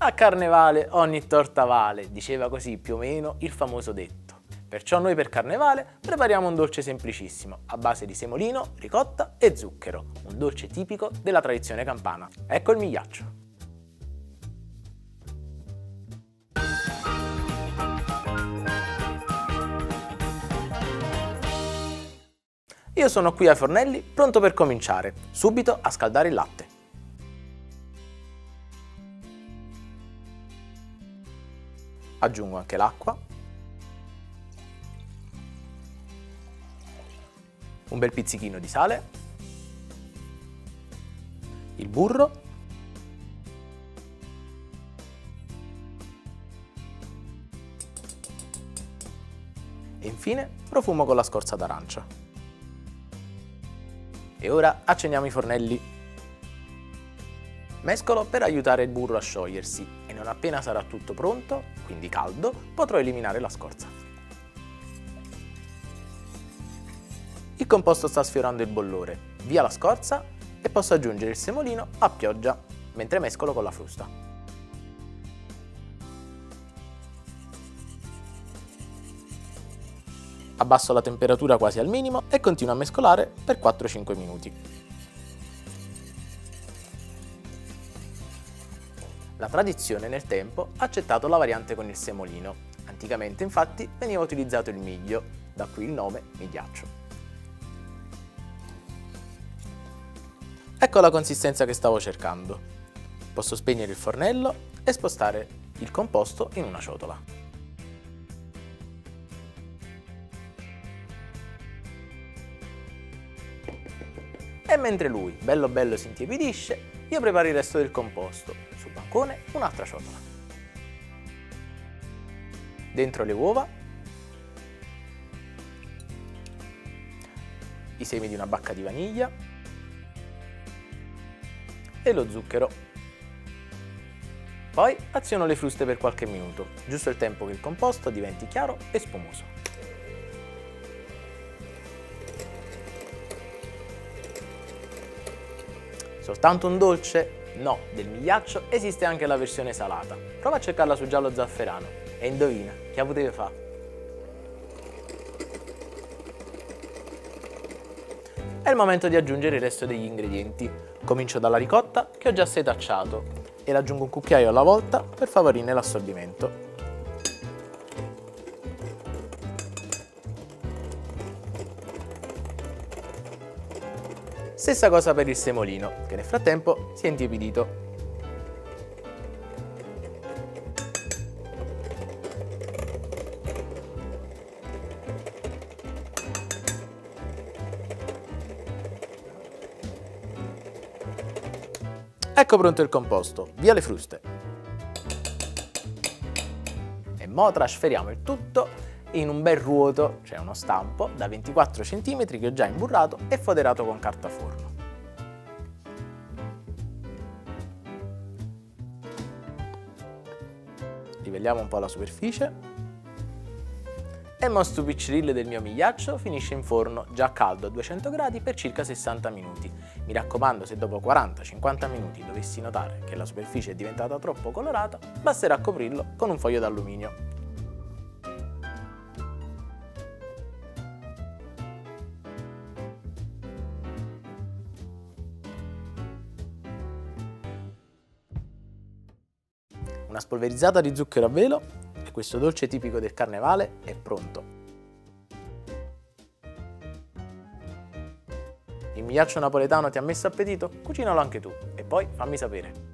A Carnevale ogni torta vale, diceva così più o meno il famoso detto. Perciò noi per Carnevale prepariamo un dolce semplicissimo, a base di semolino, ricotta e zucchero, un dolce tipico della tradizione campana. Ecco il migliaccio. Io sono qui ai fornelli, pronto per cominciare, subito a scaldare il latte. Aggiungo anche l'acqua, un bel pizzichino di sale, il burro e infine profumo con la scorza d'arancia. E ora accendiamo i fornelli. Mescolo per aiutare il burro a sciogliersi e non appena sarà tutto pronto, quindi caldo, potrò eliminare la scorza. Il composto sta sfiorando il bollore, via la scorza e posso aggiungere il semolino a pioggia mentre mescolo con la frusta. Abbasso la temperatura quasi al minimo e continuo a mescolare per 4-5 minuti. La tradizione nel tempo ha accettato la variante con il semolino. Anticamente infatti veniva utilizzato il miglio, da qui il nome migliaccio. Ecco la consistenza che stavo cercando. Posso spegnere il fornello e spostare il composto in una ciotola. E mentre lui, bello si intiepidisce, io preparo il resto del composto. Sul bancone un'altra ciotola. Dentro le uova, i semi di una bacca di vaniglia e lo zucchero. Poi aziono le fruste per qualche minuto, giusto il tempo che il composto diventi chiaro e spumoso. Soltanto un dolce? No, del migliaccio esiste anche la versione salata. Prova a cercarla su giallo zafferano e indovina, che potete fare? È il momento di aggiungere il resto degli ingredienti. Comincio dalla ricotta che ho già setacciato e l'aggiungo un cucchiaio alla volta per favorirne l'assorbimento. Stessa cosa per il semolino, che nel frattempo si è intiepidito. Ecco pronto il composto, via le fruste. E mo trasferiamo il tutto in un bel ruoto, cioè uno stampo, da 24 cm che ho già imburrato e foderato con carta forno. Livelliamo un po' la superficie e mo sto piccirillo del mio migliaccio finisce in forno già caldo a 200 gradi per circa 60 minuti. Mi raccomando, se dopo 40-50 minuti dovessi notare che la superficie è diventata troppo colorata, basterà coprirlo con un foglio d'alluminio. Una spolverizzata di zucchero a velo e questo dolce tipico del Carnevale è pronto. Il migliaccio napoletano ti ha messo appetito? Cucinalo anche tu e poi fammi sapere.